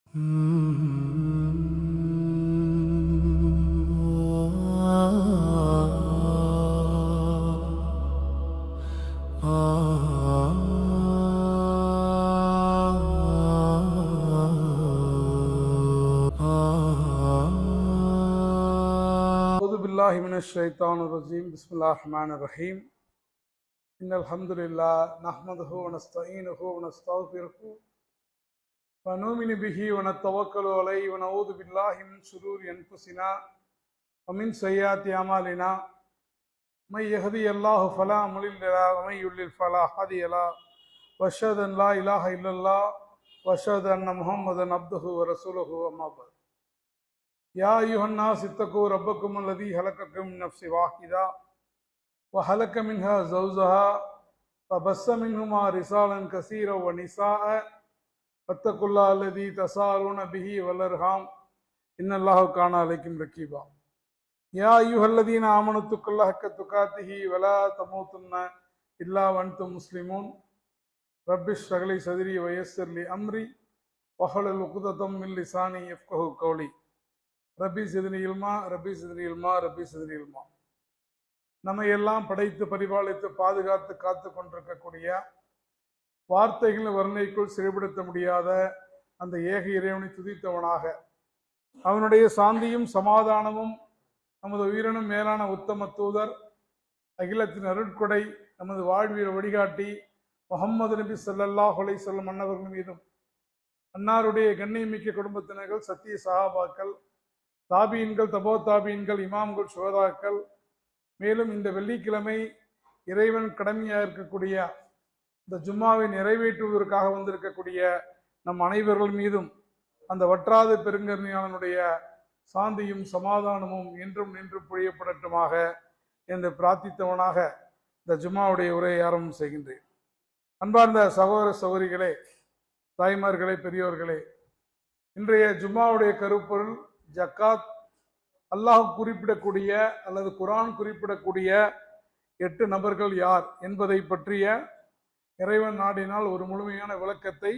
बिल्लाहि मिनश शैतानिर रजीम बिस्मिल्लाहिर रहमानिर रहीम इन्नल हम्दुलिल्लाह नहमदुहु व नस्तईनुहु व नस्तगफिरुहु व नुमिनु बिही व नतवक्कलु अलैहि व नऊदु बिल्लाहि मिन शुरूरि अनफुसिना व मिन सय्यिआति अमालिना मै यहदियल्लाहु फला मुदिल्ल लहु व मै युद्लिल फला हादिय लहु व अशहदु अन ला इलाहा इल्लल्लाह व अशहदु अन्न मुहम्मदन अब्दुहु व रसूलुहु अम्मा बअद या अय्युहन्नास इत्तकू रब्बकुम अल्लज़ी खलक़कुम मिन नफ्सिन वाहिदा व खलक़ मिन्हा ज़ौजहा व बस्स मिन्हुमा रिजालन कसीरन व निसाअ वत्तक़ुल्लाह अल्लज़ी तसाअलून बिही वल अर्हाम इन्नल्लाह कान अलैकुम रक़ीबा या अय्युहल्लज़ीना आमनु तक़ुल्लाह हक़्क़ तुक़ातिही व ला तमूतुन्न इल्ला व अंतुम मुस्लिमून रब्बिश्रह ली सदरी व यस्सिर लि अम्री वहलुल उक़दतम मिन लिसानी यफ़क़हू क़ौली ரப்பி சிதனி இல்மா ரப்பி சிதனி இல்மா ரப்பி சிதனி இல்மா. நம்ம எல்லாம் படைத்து பரிபாலித்து பாதுகாத்து காத்து கொண்டிருக்கக்கூடிய வார்த்தைகளின் வர்ணைக்குள் சிறைப்படுத்த முடியாத அந்த ஏக இறைவனை துதித்தவனாக அவனுடைய சாந்தியும் சமாதானமும் நமது உயிரினும் மேலான உத்தம தூதர் அகிலத்தின் அருட்கொடை நமது வாழ்வியல் வழிகாட்டி முஹம்மது நபி ஸல்லல்லாஹு அலைஹி வஸல்லம் அன்னவர்கள் மீதும் அன்னாருடைய கண்ணியமிக்க குடும்பத்தினர்கள் சத்திய சஹாபாக்கள் தாபீன்கள் தபோ தாபீன்கள் இமாம்கள் சுஹதாக்கள் மேலும் இந்த வெள்ளிக்கிழமை இறைவன் கடமையாக இருக்கக்கூடிய இந்த ஜும்மாவை நிறைவேற்றுவதற்காக வந்திருக்கக்கூடிய நம் அனைவர்கள் மீதும் அந்த வற்றாத பெருங்கருணையாளனுடைய சாந்தியும் சமாதானமும் என்றும் நின்று பொழியப்படட்டுமாக என்று பிரார்த்தித்தவனாக இந்த ஜும்மாவுடைய உரையை ஆரம்பம் செய்கின்றேன். அன்பார்ந்த சகோதர சகோதரிகளே, தாய்மார்களே, பெரியோர்களே, இன்றைய ஜும்மாவுடைய கருப்பொருள் ஜக்காத். அல்லாஹ் குறிப்பிடக்கூடிய அல்லது குர்ஆன் குறிப்பிடக்கூடிய 8 நபர்கள் யார் என்பதை பற்றிய இறைவன் நாடினால் ஒரு முழுமையான விளக்கத்தை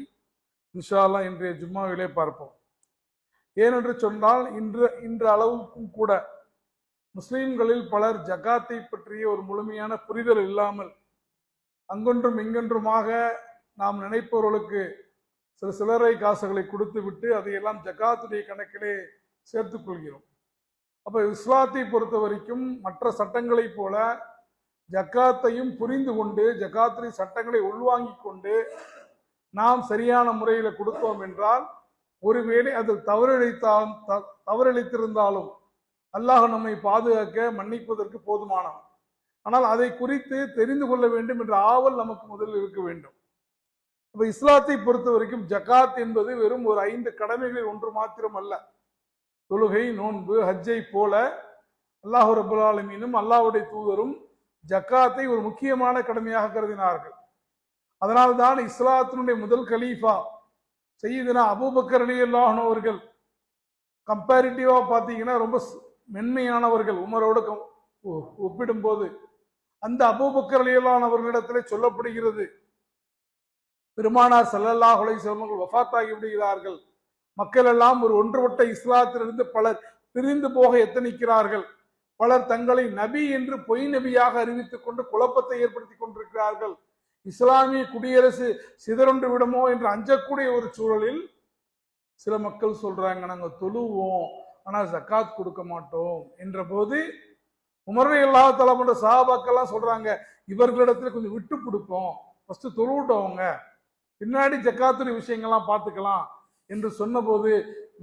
இன்ஷா அல்லாஹ் இன்றைய ஜும்மாவிலே பார்ப்போம். ஏனென்று சொன்னால் இன்று அளவுக்கும் கூட முஸ்லிம்களில் பலர் ஜக்காத்தை பற்றிய ஒரு முழுமையான புரிதல் இல்லாமல் அங்கொன்றும் இங்கொன்றுமாக நாம் நினைப்பவர்களுக்கு சிலரை காசுகளை கொடுத்து விட்டு அதையெல்லாம் ஜக்காத்துடைய கணக்கிலே சேர்த்துக் கொள்கிறோம். அப்ப இஸ்லாத்தை பொறுத்த வரைக்கும் மற்ற சட்டங்களை போல ஜக்காத்தையும் புரிந்து கொண்டு ஜக்காத்துடைய சட்டங்களை உள்வாங்கி கொண்டு நாம் சரியான முறையில் கொடுத்தோம் என்றால் ஒருவேளை அதில் தவறிழைத்திருந்தாலும் அல்லாஹ் நம்மை பாதுகாக்க மன்னிப்பதற்கு போதுமானவன். ஆனால் அதை குறித்து தெரிந்து கொள்ள வேண்டும் என்ற ஆவல் நமக்கு முதலில் இருக்க வேண்டும். அப்ப இஸ்லாத்தை பொறுத்த வரைக்கும் ஜக்காத் என்பது வெறும் ஒரு 5 கடமைகளில் ஒன்று மாத்திரம் அல்ல. தொழுகை, நோன்பு, ஹஜ்ஜை போல அல்லாஹ் ரப்பல் ஆலமீனும் அல்லாஹ்வுடைய தூதரும் ஜக்காத்தை ஒரு முக்கியமான கடமையாக கருதினார்கள். அதனால்தான் இஸ்லாத்தினுடைய முதல் கலீஃபா சையதுனா அபூபக்கர் ரலியல்லாஹு அன்ஹு அவர்கள் கம்பேரிட்டிவா பார்த்தீங்கன்னா ரொம்ப மென்மையானவர்கள். உமரோடு ஒப்பிடும் போது அந்த அபூபக்கர் ரலியல்லாஹு அன்ஹு அவர்களிடத்திலே சொல்லப்படுகிறது, பெருமானார் ஸல்லல்லாஹு அலைஹி வஸல்லம் வஃபாத்தாகி விடுகிறார்கள். மக்கள் எல்லாம் ஒரு ஒன்றுபட்ட இஸ்லாத்திலிருந்து பலர் பிரிந்து போக எத்தனிக்கிறார்கள். பலர் தங்களை நபி என்று பொய் நபியாக அறிவித்துக் கொண்டு குழப்பத்தை ஏற்படுத்தி கொண்டிருக்கிறார்கள். இஸ்லாமிய குடியரசு சிதறொன்று விடுமோ என்று அஞ்சக்கூடிய ஒரு சூழலில் சில மக்கள் சொல்றாங்க, நாங்க தொழுவோம் ஆனா ஜக்காத் கொடுக்க மாட்டோம் என்ற போது உமர் ரலியல்லாஹு தஆலா போன்ற சஹாபாக்கெல்லாம் சொல்றாங்க, இவர்களிடத்துல கொஞ்சம் விட்டு கொடுப்போம், ஃபர்ஸ்ட் தொழுவிட்டவங்க, பின்னாடி ஜக்காத்துடைய விஷயங்கள்லாம் பார்த்துக்கலாம் என்று சொன்னபோது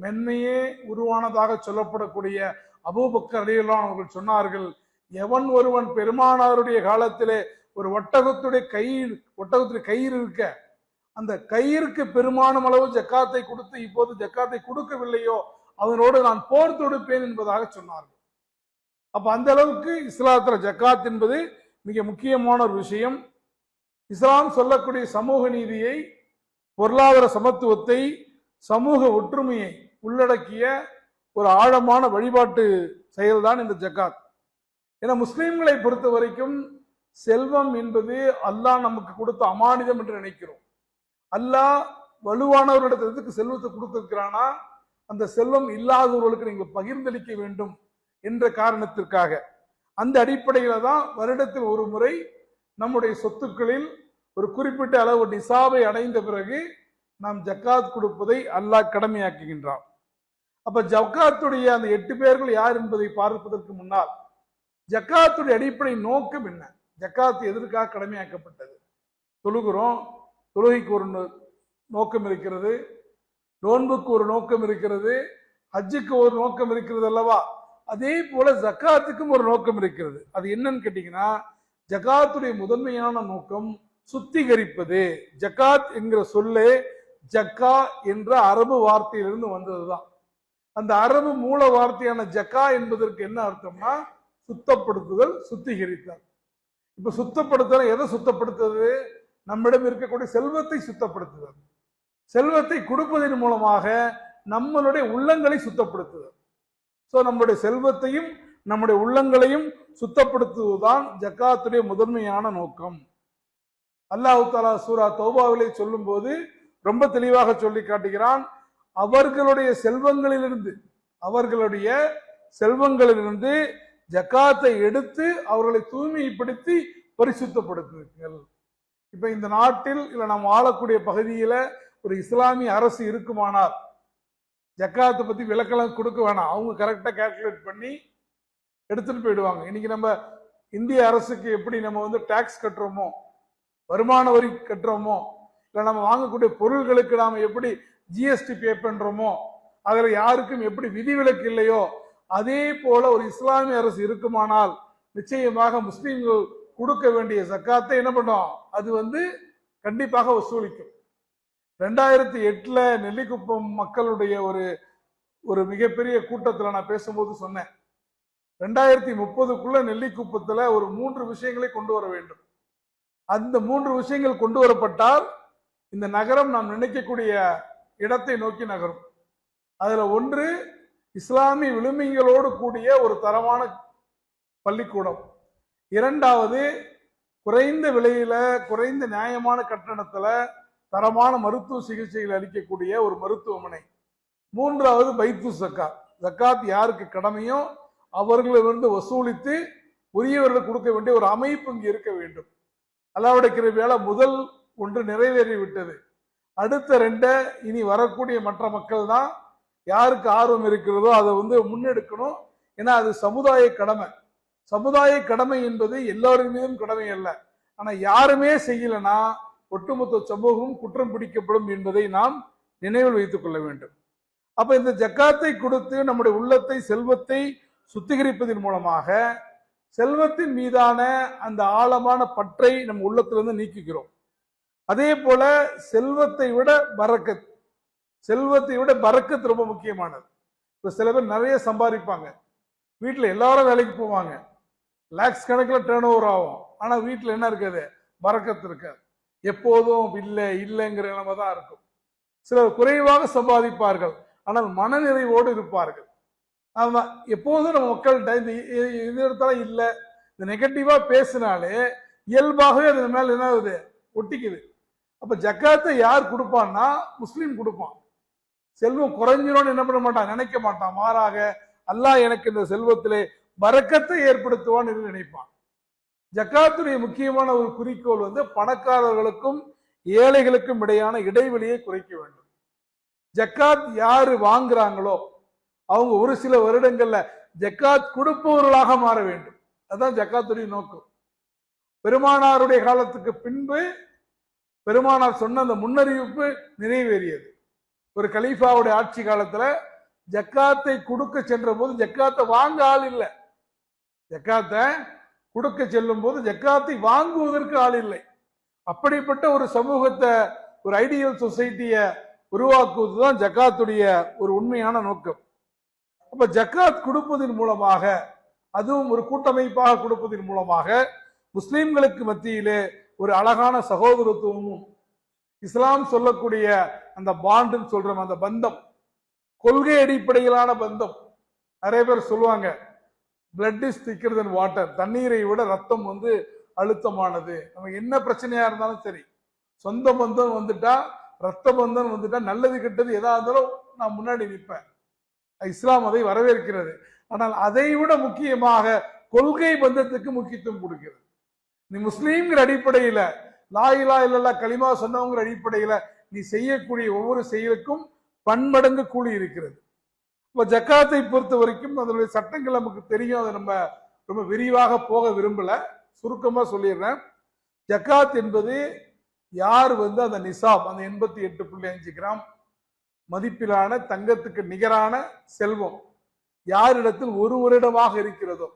மென்மையே உருவானதாக சொல்லப்படக்கூடிய அபூபக்கர் ரலியல்லாஹு அன்ஹு அவர்கள் சொன்னார்கள், எவன் ஒருவன் பெருமானாருடைய காலத்திலே ஒரு ஒட்டகத்துடைய கயிறு இருக்க அந்த கயிறுக்கு பெருமானம் அளவு ஜக்காத்தை கொடுத்து இப்போது ஜக்காத்தை கொடுக்கவில்லையோ அவனோடு நான் போர் தொடுப்பேன் என்பதாக சொன்னார்கள். அப்ப அந்த அளவுக்கு இஸ்லாத்துல ஜக்காத் என்பது மிக முக்கியமான ஒரு விஷயம். இஸ்லாம் சொல்லக்கூடிய சமூக நீதியை, பொருளாதார சமத்துவத்தை, சமூக ஒற்றுமையை உள்ளடக்கிய ஒரு ஆழமான வழிபாட்டு செயல்தான் இந்த ஜக்காத். ஏன்னா முஸ்லிம்களை பொறுத்த வரைக்கும் செல்வம் என்பது அல்லாஹ் நமக்கு கொடுத்த அமானிதம் என்று நினைக்கிறோம். அல்லாஹ் வலுவானவர்களிடத்துக்கு செல்வத்தை கொடுத்திருக்கிறானா, அந்த செல்வம் இல்லாதவர்களுக்கு நீங்கள் பகிர்ந்தளிக்க வேண்டும் என்ற காரணத்திற்காக. அந்த அடிப்படையில தான் வருடத்தில் ஒரு முறை நம்முடைய சொத்துக்களில் ஒரு குறிப்பிட்ட அளவு நிசாபை அடைந்த பிறகு நாம் ஜக்காத் கொடுப்பதை அல்லாஹ் கடமையாக்குகின்றான். அப்ப ஜக்காத்துடைய அந்த 8 பேர்கள் யார் என்பதை பார்ப்பதற்கு முன்னால் ஜக்காத்துடைய அடிப்படை நோக்கம் என்ன? ஜக்காத் எதற்காக கடமையாக்கப்பட்டது? தொழுகிறோம், தொழுகைக்கு ஒரு நோக்கம் இருக்கிறது, நோன்புக்கு ஒரு நோக்கம் இருக்கிறது, ஹஜ்ஜுக்கு ஒரு நோக்கம் இருக்கிறது அல்லவா? அதே போல ஜக்காத்துக்கும் ஒரு நோக்கம் இருக்கிறது. அது என்னன்னு கேட்டீங்கன்னா, ஜக்காத்துடைய முதன்மையான நோக்கம் சுத்திகரிப்பது. ஜக்காத் என்கிற சொல்லே ஜக்கா என்ற அரபு வார்த்தையிலிருந்து வந்ததுதான். அந்த அரபு மூல வார்த்தையான ஜக்கா என்பதற்கு என்ன அர்த்தம்னா சுத்தப்படுத்துதல், சுத்திகரித்தல். இப்ப சுத்தப்படுத்தல் எதை சுத்தப்படுத்துறது? நம்மிடம் இருக்கக்கூடிய செல்வத்தை சுத்தப்படுத்துதல். செல்வத்தை கொடுப்பதன் மூலமாக நம்மளுடைய உள்ளங்களை சுத்தப்படுத்துதல். சோ நம்முடைய செல்வத்தையும் நம்முடைய உள்ளங்களையும் சுத்தப்படுத்துவதுதான் ஜக்காத்துடைய முதன்மையான நோக்கம். அல்லாஹ் தஆலா சூரா தௌபாவிலே சொல்லும் போது ரொம்ப தெளிவாக சொல்லி காட்டுகிறான். அவர்களுடைய செல்வங்களிலிருந்து ஜக்காத்தை எடுத்து அவர்களை தூய்மைப்படுத்தி பரிசுத்தப்படுத்துங்கள். இப்ப இந்த நாட்டில் இல்ல நாம் வாழக்கூடிய பகுதியில ஒரு இஸ்லாமிய அரசு இருக்குமானால் ஜக்காத்தை பத்தி விளக்கெல்லாம் கொடுக்க வேணாம். அவங்க கரெக்டா கால்குலேட் பண்ணி எடுத்துட்டு போயிடுவாங்க. இன்னைக்கு நம்ம இந்திய அரசுக்கு எப்படி நம்ம டாக்ஸ் கட்டுறோமோ, வருமான வரி கட்டுறோமோ, இல்ல நம்ம வாங்கக்கூடிய பொருள்களுக்கு நாம எப்படி ஜிஎஸ்டி பே பண்றோமோ, அதுல யாருக்கும் எப்படி விதிவிலக்கு இல்லையோ, அதே போல ஒரு இஸ்லாமிய அரசு இருக்குமானால் நிச்சயமாக முஸ்லீம்கள் கொடுக்க வேண்டிய ஜக்காத்தை என்ன பண்ணும்? அது கண்டிப்பாக வசூலிக்கும். 2008 நெல்லிக்குப்பம் மக்களுடைய ஒரு மிகப்பெரிய கூட்டத்தில் நான் பேசும்போது சொன்னேன், 2030க்குள்ள நெல்லிக்குப்பத்துல ஒரு 3 விஷயங்களை கொண்டு வர வேண்டும். அந்த 3 விஷயங்கள் கொண்டு வரப்பட்டால் இந்த நகரம் நாம் நினைக்கக்கூடிய இடத்தை நோக்கி நகரும். அதுல ஒன்று இஸ்லாமிய விழுமியங்களோடு கூடிய ஒரு தரமான பள்ளிக்கூடம். இரண்டாவது குறைந்த விலையில குறைந்த நியாயமான கட்டணத்துல தரமான மருத்துவ சிகிச்சைகள் அளிக்கக்கூடிய ஒரு மருத்துவமனை. மூன்றாவது பைத்து ஜக்காத். ஜக்காத் யாருக்கு கடமையோ அவர்களிடம் வசூலித்து உரியவர்கள் கொடுக்க வேண்டிய ஒரு அமைப்பு இங்கு இருக்க வேண்டும். அல்லாஹ்வுடைய கிருபையால முதல் ஒன்று நிறைவேறிவிட்டது. அடுத்த 2 இனி வரக்கூடிய மற்ற மக்கள் தான் யாருக்கு ஆர்வம் இருக்கிறதோ அதை முன்னெடுக்கணும். ஏன்னா அது சமுதாய கடமை. சமுதாய கடமை என்பது எல்லாரும் மீதும் கடமை அல்ல. ஆனா யாருமே செய்யலனா ஒட்டுமொத்த சமூகம் குற்றம் பிடிக்கப்படும் என்பதை நாம் நினைவில் வைத்துக் கொள்ள வேண்டும். அப்ப இந்த ஜக்காத்தை கொடுத்து நம்முடைய உள்ளத்தை, செல்வத்தை சுத்திகரிப்பதன் மூலமாக செல்வத்தின் மீதான அந்த ஆழமான பற்றை நம் உள்ளத்திலிருந்து நீக்குகிறோம். அதே போல செல்வத்தை விட பரக்கத் ரொம்ப முக்கியமானது. இப்ப சில பேர் நிறைய சம்பாதிப்பாங்க, வீட்டுல எல்லாரும் வேலைக்கு போவாங்க, லாக்ஸ் கணக்கில் டர்ன் ஓவர் ஆகும். ஆனா வீட்டுல என்ன இருக்காது? பரக்கத் இருக்காது. எப்போதும் இல்லைங்கிற நிலைமை தான் இருக்கும். சிலர் குறைவாக சம்பாதிப்பார்கள், ஆனால் மனநிறைவோடு இருப்பார்கள். ஆமா, எப்போதும் நம்ம மக்கள்கிட்ட இது எடுத்தாலும் இல்லை, இந்த நெகட்டிவா பேசினாலே இயல்பாகவே அது மேல என்ன ஆகுது? ஒட்டிக்குது. அப்ப ஜக்காத்தை யார் கொடுப்பான்னா முஸ்லீம் கொடுப்பான். செல்வம் குறைஞ்சிரோன்னு என்ன பண்ண மாட்டான், நினைக்க மாட்டான். மாறாக அல்லாஹ் எனக்கு இந்த செல்வத்திலே பரக்கத்தை ஏற்படுத்துவான் என்று நினைப்பான். ஜக்காத்துடைய முக்கியமான ஒரு குறிக்கோள் பணக்காரர்களுக்கும் ஏழைகளுக்கும் இடையான இடைவெளியை குறைக்க வேண்டும். ஜக்காத் யாரு வாங்குறாங்களோ அவங்க ஒரு சில வருடங்கள்ல ஜக்காத் கொடுப்பவர்களாக மாற வேண்டும். அதுதான் ஜக்காத்துடைய நோக்கம். பெருமானாருடைய காலத்துக்கு பின்பு பெருமானார் சொன்ன அந்த முன்னறிவிப்பு நிறைவேறியது. ஒரு கலீஃபாவுடைய ஆட்சி காலத்துல ஜக்காத்தை கொடுக்க சென்ற போது ஜக்காத்தை வாங்க ஆள் இல்லை. ஜக்காத்தை கொடுக்க செல்லும் போது ஜக்காத்தை வாங்குவதற்கு ஆள் இல்லை. அப்படிப்பட்ட ஒரு சமூகத்தை, ஒரு ஐடியல் சொசைட்டியை உருவாக்குவதுதான் ஜக்காத்துடைய ஒரு உண்மையான நோக்கம். அப்ப ஜக்காத் கொடுப்பதன் மூலமாக, அதுவும் ஒரு கூட்டமைப்பாக கொடுப்பதன் மூலமாக முஸ்லிம்களுக்கு மத்தியிலே ஒரு அழகான சகோதரத்துவமும், இஸ்லாம் சொல்லக்கூடிய அந்த பாண்டுன்னு சொல்றோம், அந்த பந்தம், கொள்கை அடிப்படையிலான பந்தம். நிறைய பேர் சொல்லுவாங்க பிளட் இஸ் திக்கர் தென் வாட்டர், தண்ணீரை விட ரத்தம் அழுத்தமானது. நமக்கு என்ன பிரச்சனையா இருந்தாலும் சரி, சொந்த பந்தம் வந்துட்டா ரத்த பந்தம் வந்துட்டா நல்லது கெட்டது எதா இருந்தாலும் நான் முன்னாடி நிற்பேன். இஸ்லாம் அதை வரவேற்கிறது. ஆனால் அதை விட முக்கியமாக கொள்கை பந்தத்துக்கு முக்கியத்துவம் கொடுக்கிறது. நீ முஸ்லீம்ங்கிற அடிப்படையில, லா இலாஹ இல்லல்லாஹ் கலிமா சொன்னவங்கிற அடிப்படையில நீ செய்யக்கூடிய ஒவ்வொரு செயலுக்கும் பன்மடங்கு கூலி இருக்கிறது. இப்ப ஜக்காத்தை பொறுத்த வரைக்கும் அதனுடைய சட்டங்கள் நமக்கு தெரியும். அதை நம்ம ரொம்ப விரிவாக போக விரும்பல, சுருக்கமா சொல்லிடுறேன். ஜக்காத் என்பது யார் அந்த நிசாப், அந்த 88.5 கிராம் மதிப்பிலான தங்கத்துக்கு நிகரான செல்வம் யாரிடத்தில் ஒரு வருடமாக இருக்கிறதோ,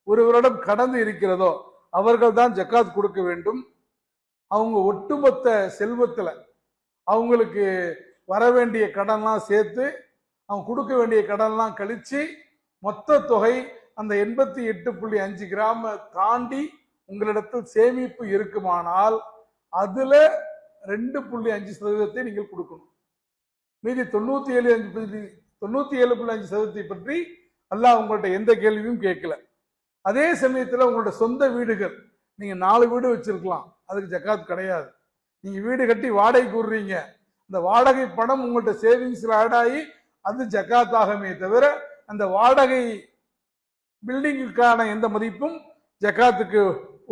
ஒரு வருடம் கடந்து இருக்கிறதோ, அவர்கள் தான் ஜக்காத் கொடுக்க வேண்டும். அவங்க ஒட்டுமொத்த செல்வத்துல அவங்களுக்கு வர வேண்டிய கடன்லாம் சேர்த்து, அவங்க கொடுக்க வேண்டிய கடன்லாம் கழிச்சு மொத்த தொகை அந்த 88.5 கிராம் தாண்டி உங்களிடத்தில் சேமிப்பு இருக்குமானால் அதுல 2.5% நீங்கள் கொடுக்கணும். மீதி 97.5% பற்றி அல்லாஹ் உங்கள்கிட்ட எந்த கேள்வியும் கேட்கல. அதே சமயத்துல உங்களோட சொந்த வீடுகள், நீங்க 4 வீடு வச்சிருக்கலாம், அதுக்கு ஜக்காத் கிடையாது. நீங்க வீடு கட்டி வாடகை கூடுறீங்க, இந்த வாடகை பணம் உங்கள்கிட்ட சேவிங்ஸ்ல ஆட் ஆகி அது ஜக்காத் ஆகமே தவிர அந்த வாடகை பில்டிங்குக்கான எந்த மதிப்பும் ஜக்காத்துக்கு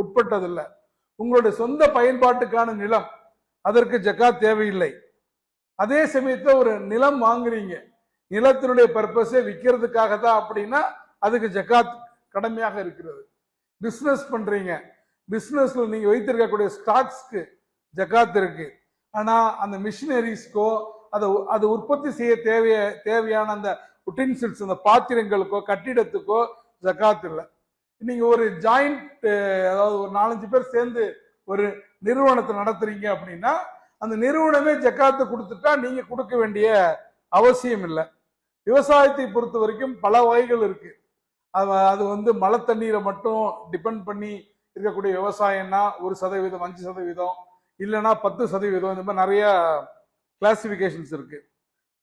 உட்பட்டதில்லை. உங்களுடைய சொந்த பயன்பாட்டுக்கான நிலம், அதற்கு ஜக்காத் தேவையில்லை. அதே சமயத்துல ஒரு நிலம் வாங்குறீங்க, நிலத்தினுடைய பர்பஸே விற்கிறதுக்காக தான் அப்படின்னா அதுக்கு ஜக்காத் கடமையாக இருக்கிறது. பிசினஸ் பண்றீங்க, பிசினஸ்ல நீங்க வைத்திருக்கக்கூடிய ஸ்டாக்ஸ்க்கு ஜக்காத் இருக்கு. ஆனா அந்த மிஷினரிஸ்க்கோ அது உற்பத்தி செய்ய தேவையான அந்த உட்டென்சில்ஸ், அந்த பாத்திரங்களுக்கோ கட்டிடத்துக்கோ ஜக்காத் இல்லை. நீங்க ஒரு ஜாயிண்ட், அதாவது ஒரு 4-5 பேர் சேர்ந்து ஒரு நிறுவனத்தை நடத்துறீங்க அப்படின்னா அந்த நிறுவனமே ஜக்காத்து கொடுத்துட்டா நீங்க கொடுக்க வேண்டிய அவசியம் இல்லை. விவசாயத்தை பொறுத்த வரைக்கும் பல வகைகள் இருக்கு. அது மழை தண்ணீரை மட்டும் டிபெண்ட் பண்ணி இருக்கக்கூடிய விவசாயம்னா 1%, 5%, இல்லைன்னா 10%, இந்த மாதிரி நிறைய கிளாசிபிகேஷன்ஸ் இருக்கு.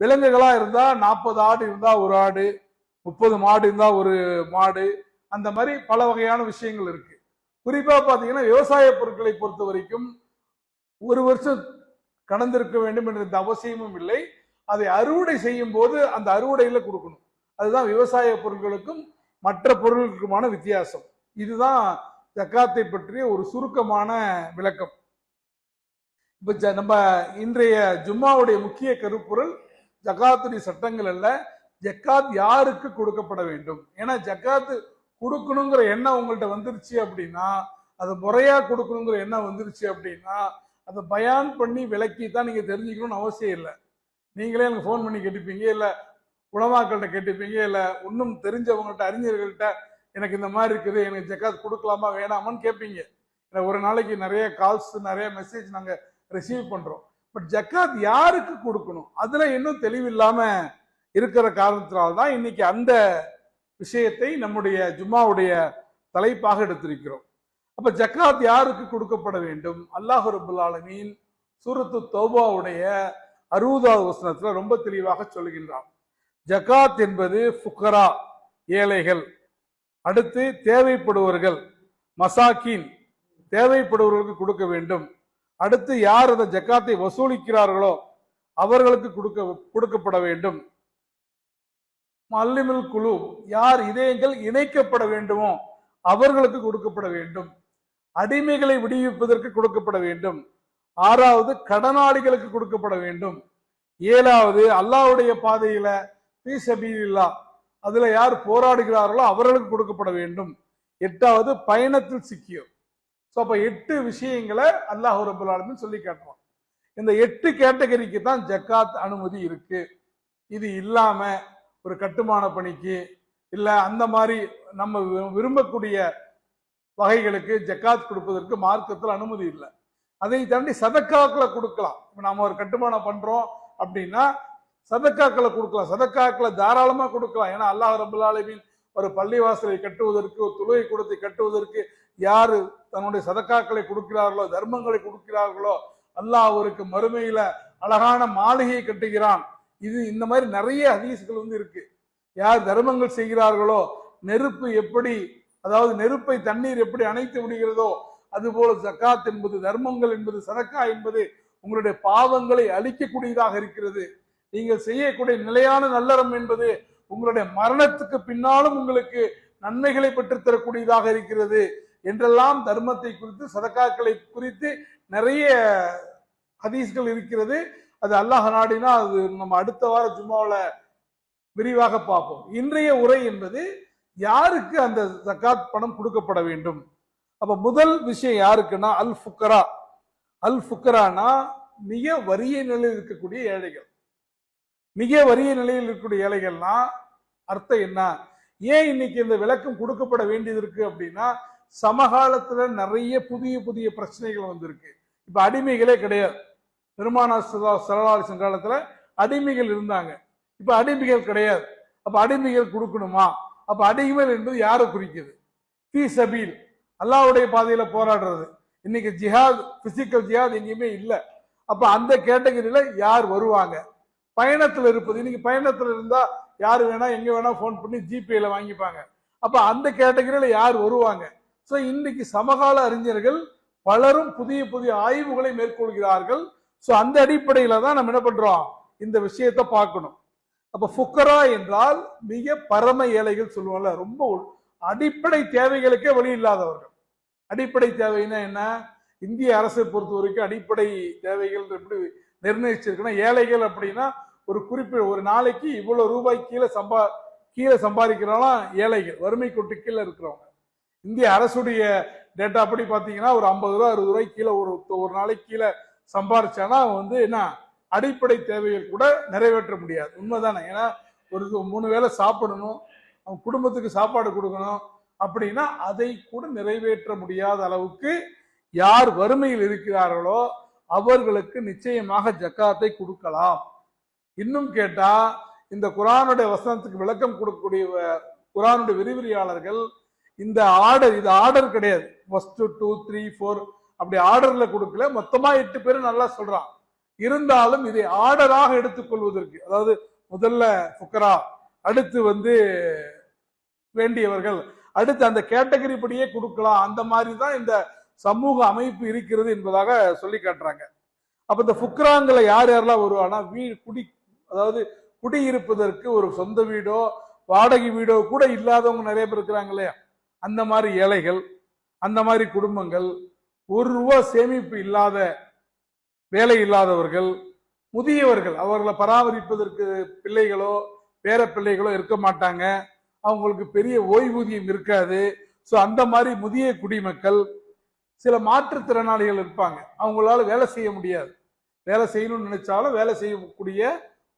விலங்குகளா இருந்தா 40 ஆடு இருந்தா ஒரு ஆடு, 30 மாடு இருந்தா ஒரு மாடு, அந்த மாதிரி பல வகையான விஷயங்கள் இருக்கு. குறிப்பா பாத்தீங்கன்னா விவசாய பொருட்களை பொறுத்த வரைக்கும் ஒரு வருஷம் கடந்திருக்க வேண்டும் என்ற அவசியமும் இல்லை. அதை அறுவடை செய்யும் போது அந்த அறுவடையில கொடுக்கணும். அதுதான் விவசாய பொருட்களுக்கும் மற்ற பொருட்களுக்குமான வித்தியாசம். இதுதான் ஜக்காத்தை பற்றிய ஒரு சுருக்கமான விளக்கம். இப்ப நம்ம இன்றைய ஜும்மாவுடைய முக்கிய கருப்பொருள் ஜக்காத்துடைய சட்டங்கள் அல்ல, ஜக்காத் யாருக்கு கொடுக்கப்பட வேண்டும். ஏன்னா ஜக்காத்து கொடுக்கணுங்கிற எண்ணம் உங்கள்கிட்ட வந்துருச்சு அப்படின்னா, அதை முறையா கொடுக்கணுங்கிற எண்ணம் வந்துருச்சு அப்படின்னா அதை பயான் பண்ணி விளக்கி தான் நீங்க தெரிஞ்சுக்கணும்னு அவசியம் இல்லை. நீங்களே எனக்கு ஃபோன் பண்ணி கேட்டுப்பீங்க, இல்லை உலமாக்கள்கிட்ட கேட்டுப்பீங்க, இல்லை இன்னும் தெரிஞ்சவங்கள்ட்ட அறிஞர்கள்ட்ட எனக்கு இந்த மாதிரி இருக்குது, எனக்கு ஜக்காத் கொடுக்கலாமா வேணாமான்னு கேட்பீங்க. ஒரு நாளைக்கு நிறைய கால்ஸ், நிறைய மெசேஜ் நாங்க ரிசீவ் பண்றோம். பட் ஜக்காத் யாருக்கு கொடுக்கணும் அதுல இன்னும் தெளிவில்லாம இருக்கிற காரணத்தினால்தான் இன்னைக்கு அந்த விஷயத்தை நம்முடைய ஜும்மாவுடைய தலைப்பாக எடுத்திருக்கிறோம். அப்ப ஜக்காத் யாருக்கு கொடுக்கப்பட வேண்டும்? அல்லாஹ் ரப்பல் ஆலமீன் சூரத்து தௌபாவுடைய 60வது வசனத்துல ரொம்ப தெளிவாக சொல்கின்றான். ஜக்காத் என்பது ஃபுக்கரா, ஏழைகள், அடுத்து தேவைப்படுவர்கள், மசாக்கின், தேவைப்படுவர்களுக்கு கொடுக்க வேண்டும். அடுத்து யார் அந்த ஜக்காத்தை வசூலிக்கிறார்களோ அவர்களுக்கு கொடுக்கப்பட வேண்டும். மல்லிமில் குழு, யார் இதயங்கள் இணைக்கப்பட வேண்டுமோ அவர்களுக்கு கொடுக்கப்பட வேண்டும். அடிமைகளை விடுவிப்பதற்கு கொடுக்கப்பட வேண்டும். 6வது கடனாளிகளுக்கு கொடுக்கப்பட வேண்டும். 7வது அல்லாஹ்வுடைய பாதையில ஃபீ சபீலில்லாஹ், அதுல யார் போராடுகிறார்களோ அவர்களுக்கு கொடுக்கப்பட வேண்டும். 8வது பயணத்தில் சிக்கியோர். அப்ப 8 விஷயங்களை அல்லாஹ் ரப்பல் ஆலமீன் சொல்லி காட்டுவான். இந்த 8 கேட்டகரிக்கு தான் ஜக்காத் அனுமதி இருக்கு. இது இல்லாம ஒரு கட்டுமான பணிக்கு இல்ல அந்த மாதிரி நம்ம விரும்பக்கூடிய வகைகளுக்கு ஜக்காத் கொடுப்பதற்கு மார்க்கத்தில் அனுமதி இல்லை. அதை தாண்டி சதக்காக்களை கொடுக்கலாம். இப்ப நாம ஒரு கட்டுமானம் பண்றோம் அப்படின்னா சதக்காக்களை கொடுக்கலாம், சதக்காக்களை தாராளமா கொடுக்கலாம். ஏன்னா அல்லாஹ் ரப்பல் ஆலமீன் ஒரு பள்ளிவாசலை கட்டுவதற்கு, ஒரு தொழுகை கூடத்தை கட்டுவதற்கு யாரு தன்னுடைய சதக்காக்களை கொடுக்கிறார்களோ, தர்மங்களை கொடுக்கிறார்களோ, அல்லாஹ் அவருக்கு மறுமையில அழகான மாளிகையை கட்டுகிறான். இது இந்த மாதிரி நிறைய ஹதீஸ்கள் இருக்கு. யார் தர்மங்கள் செய்கிறார்களோ, நெருப்பு எப்படி, அதாவது நெருப்பை தண்ணீர் எப்படி அணைத்து விடுகிறதோ அதுபோல ஜக்காத் என்பது, தர்மங்கள் என்பது, சதக்கா என்பது உங்களுடைய பாவங்களை அழிக்கக்கூடியதாக இருக்கிறது. நீங்கள் செய்யக்கூடிய நிலையான நல்லறம் என்பது உங்களுடைய மரணத்துக்கு பின்னாலும் உங்களுக்கு நன்மைகளை பெற்றுத்தரக்கூடியதாக இருக்கிறது என்றெல்லாம் தர்மத்தை குறித்து, சதக்காக்களை குறித்து நிறைய ஹதீஸ்கள் இருக்கிறது. அது அல்லாஹ் நாடினா அது நம்ம அடுத்த வார ஜும்மாவில் விரிவாக பார்ப்போம். இன்றைய உரை என்பது யாருக்கு அந்த ஜகாத் பணம் கொடுக்கப்பட வேண்டும். அப்ப முதல் விஷயம் யாருக்குன்னா அல் ஃபுக்கரா. அல் ஃபுக்கரானா மிக வறிய நிலையில் இருக்கக்கூடிய ஏழைகள். மிக வறிய நிலையில் இருக்கக்கூடிய ஏழைகள்னா அர்த்தம் என்ன? ஏன் இன்னைக்கு இந்த விளக்கம் கொடுக்கப்பட வேண்டியது இருக்கு அப்படின்னா, சமகாலத்துல நிறைய புதிய புதிய பிரச்சனைகள் வந்திருக்கு. இப்ப அடிமைகளே கிடையாது. பெருமானார் ஸல்லல்லாஹு அலைஹி காலத்துல அடிமைகள் இருந்தாங்க. இப்ப அடிமைகள் கிடையாது. அப்ப அடிமைகள் கொடுக்கணுமா? அப்ப அடிமைகள் என்பது யாரை குறிக்குது? ஃபீ சபீல், அல்லாஹ்வுடைய பாதையில போராடுறது. இன்னைக்கு ஜிஹாத், பிசிக்கல் ஜிஹாத் எங்கேயுமே இல்லை. அப்ப அந்த கேட்டகரியில யார் வருவாங்க? பயணத்துல இருப்பது. இன்னைக்கு பயணத்துல இருந்தா யாரு வேணா எங்க வேணா போன் பண்ணி ஜிபேல வாங்கிப்பாங்க. அப்ப அந்த கேட்டகரியில யார் வருவாங்க? சோ இன்னைக்கு சமகால அறிஞர்கள் பலரும் புதிய புதிய ஆய்வுகளை மேற்கொள்கிறார்கள். சோ அந்த அடிப்படையில தான் நம்ம என்ன பண்றோம், இந்த விஷயத்தை பார்க்கணும். அப்ப ஃபுக்கரா என்றால் மிக பரம ஏழைகள் சொல்லுவோம்ல, ரொம்ப அடிப்படை தேவைகளுக்கே வழி இல்லாதவர்கள். அடிப்படை தேவைன்னா என்ன? இந்திய அரசை பொறுத்த வரைக்கும் அடிப்படை தேவைகள் எப்படி நிர்ணயிச்சிருக்குன்னா, ஏழைகள் அப்படின்னா ஒரு குறிப்பிட்ட ஒரு நாளைக்கு இவ்வளவு ரூபாய் கீழே சம்பாதிக்கிறாலும் ஏழைகள், வறுமை கோட்டு கீழே இருக்கிறவங்க. இந்திய அரசுடைய டேட்டா படி பாத்தீங்கன்னா ஒரு 50 ரூபா 60 ரூபாய்க்கு கீழே ஒரு நாளைக்கு கீழே சம்பாதிச்சானா வந்து என்ன அடிப்படை தேவைகள் கூட நிறைவேற்ற முடியாது. உண்மைதானே? ஏன்னா ஒரு 3 வேளை சாப்பிடணும், அவங்க குடும்பத்துக்கு சாப்பாடு கொடுக்கணும் அப்படின்னா அதை கூட நிறைவேற்ற முடியாத அளவுக்கு யார் வறுமையில் இருக்கிறார்களோ அவர்களுக்கு நிச்சயமாக ஜக்காத்தை கொடுக்கலாம். இன்னும் கேட்டா, இந்த குர்ஆனுடைய வசனத்துக்கு விளக்கம் கொடுக்கக்கூடிய குர்ஆனுடைய விரிவுரையாளர்கள் இந்த ஆர்டர், இது ஆர்டர் கிடையாது, 1 2 3 4 அப்படி ஆர்டர்ல கொடுக்கல, மொத்தமா 8 பேரும் நல்லா சொல்றான். இருந்தாலும் இதை ஆர்டராக எடுத்துக்கொள்வதற்கு, அதாவது முதல்ல ஃபுக்கரா, அடுத்து வந்து வேண்டியவர்கள், அடுத்து அந்த கேட்டகரி படியே கொடுக்கலாம். அந்த மாதிரி தான் இந்த சமூக அமைப்பு இருக்கிறது என்பதாக சொல்லி காட்டுறாங்க. அப்ப இந்த ஃபுக்ராங்களை யார் யாரெல்லாம் வருவானா, அதாவது குடியிருப்பதற்கு ஒரு சொந்த வீடோ வாடகை வீடோ கூட இல்லாதவங்க நிறைய பேர் இருக்கிறாங்க இல்லையா, அந்த மாதிரி ஏழைகள், அந்த மாதிரி குடும்பங்கள், 1 ரூபா சேமிப்பு இல்லாத வேலை இல்லாதவர்கள், முதியவர்கள், அவர்களை பராமரிப்பதற்கு பிள்ளைகளோ பேர பிள்ளைகளோ இருக்க மாட்டாங்க, அவங்களுக்கு பெரிய ஓய்வூதியம் இருக்காது. ஸோ அந்த மாதிரி முதிய குடிமக்கள், சில மாற்றுத்திறனாளிகள் இருப்பாங்க, அவங்களால வேலை செய்ய முடியாது, வேலை செய்யணும்னு நினைச்சாலும் வேலை செய்யக்கூடிய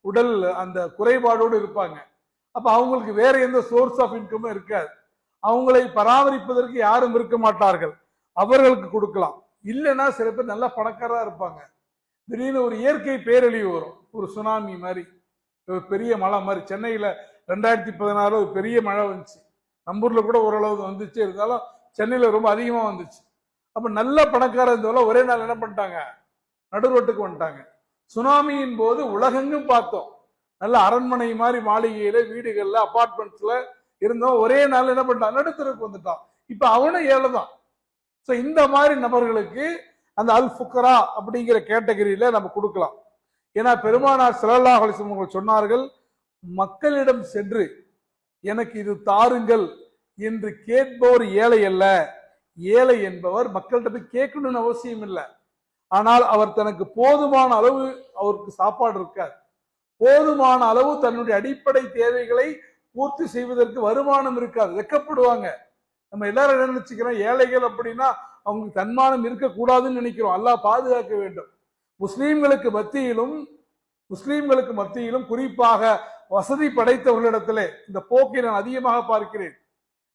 உடல் அந்த குறைபாடோடு இருப்பாங்க. அப்ப அவங்களுக்கு வேற எந்த சோர்ஸ் ஆஃப் இன்கமும் இருக்காது, அவங்களை பராமரிப்பதற்கு யாரும் இருக்க மாட்டார்கள், அவர்களுக்கு கொடுக்கலாம். இல்லைன்னா சில பேர் நல்லா பணக்காரா இருப்பாங்க, திடீர்னு ஒரு இயற்கை பேரழிவு வரும், ஒரு சுனாமி மாதிரி, ஒரு பெரிய மழை மாதிரி. சென்னையில 2016 ஒரு பெரிய மழை வந்துச்சு, நம்பூர்ல கூட ஓரளவு வந்துச்சு, இருந்தாலும் சென்னையில ரொம்ப அதிகமா வந்துச்சு. அப்ப நல்ல பணக்காரர் இருந்தவங்க ஒரே நாள் என்ன பண்ணிட்டாங்க, நடு ரோட்டுக்கு வந்துட்டாங்க. சுனாமியின் போது உலகெங்கும் பார்த்தோம், நல்ல அரண்மனை மாதிரி மாளிகையில வீடுகள்ல அபார்ட்மெண்ட்ஸ்ல இருந்தவன் ஒரே நாள் என்ன பண்ணிட்டான், நடுத்தருக்கு வந்துட்டான். இப்ப அவனும் ஏழை தான். ஸோ இந்த மாதிரி நபர்களுக்கு அந்த அல் ஃபுக்கரா அப்படிங்கிற கேட்டகரியில நம்ம கொடுக்கலாம். ஏன்னா பெருமானார் ஸல்லல்லாஹு அலைஹி வஸல்லம் சொன்னார்கள், மக்களிடம் சென்று எனக்கு இது தாருங்கள் என்று கேட்பவர் ஏழை அல்ல, ஏழை என்பவர் மக்கள்கிட்ட போய் கேட்கணும்னு அவசியம் இல்லை, ஆனால் அவர் தனக்கு போதுமான அளவு அவருக்கு சாப்பாடு இருக்காது, போதுமான அளவு தன்னுடைய அடிப்படை தேவைகளை பூர்த்தி செய்வதற்கு வருமானம் இருக்காது, வெட்கப்படுவாங்க. நம்ம எல்லாரும் என்ன நினைச்சுக்கிறோம், ஏழைகள் அப்படின்னா அவங்களுக்கு தன்மானம் இருக்கக்கூடாதுன்னு நினைக்கிறோம். அல்லாஹ் பாதுகாக்க வேண்டும். முஸ்லீம்களுக்கு மத்தியிலும் குறிப்பாக வசதி படைத்தவர்களிடத்திலே இந்த போக்கை நான் அதிகமாக பார்க்கிறேன்.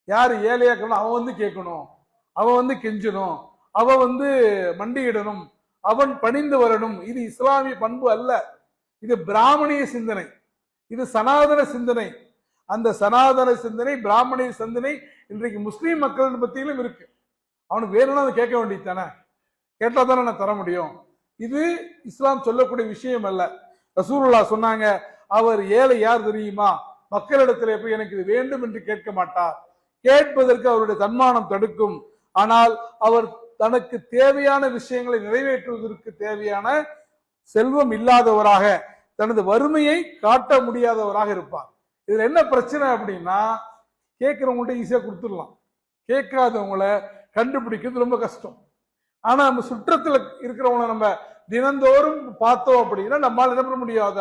யாரு ஏழையாக்கணும், அவன் வந்து கேட்கணும், அவன் வந்து கெஞ்சணும், அவன் வந்து மண்டியிடணும், அவன் பணிந்து வரணும். இது இஸ்லாமிய பண்பு அல்ல, இது பிராமணிய சிந்தனை, இது சனாதன சிந்தனை. அந்த சனாதன சிந்தனை, பிராமணிய சிந்தனை இன்றைக்கு முஸ்லீம் மக்கள் மத்தியிலும் இருக்கு. அவனுக்கு வேணும்னா அதை கேட்க வேண்டியது தானே, கேட்டா தானே நான் தர முடியும். இது இஸ்லாம் சொல்லக்கூடிய விஷயம் அல்ல. ரசூலுல்லாஹ் சொன்னாங்க, அவர் ஏழை யார் தெரியுமா, மக்களிடத்திலே போய் எனக்கு இது வேண்டும் என்று கேட்க மாட்டார், கேட்பதற்கு அவருடைய தன்மானம் தடுக்கும், ஆனால் அவர் தனக்கு தேவையான விஷயங்களை நிறைவேற்றுவதற்கு தேவையான செல்வம் இல்லாதவராக, தனது வறுமையை காட்ட முடியாதவராக இருப்பார். இதுல என்ன பிரச்சனை அப்படின்னா, கேட்கிறவங்கள்ட்ட ஈஸியா கொடுத்துடலாம், கேட்காதவங்கள கண்டுபிடிக்கிறது ரொம்ப கஷ்டம். ஆனா நம்ம சுற்றத்துல இருக்கிறவங்கள நம்ம தினந்தோறும் பார்த்தோம் அப்படின்னா நம்மால் என்ன பண்ண முடியாத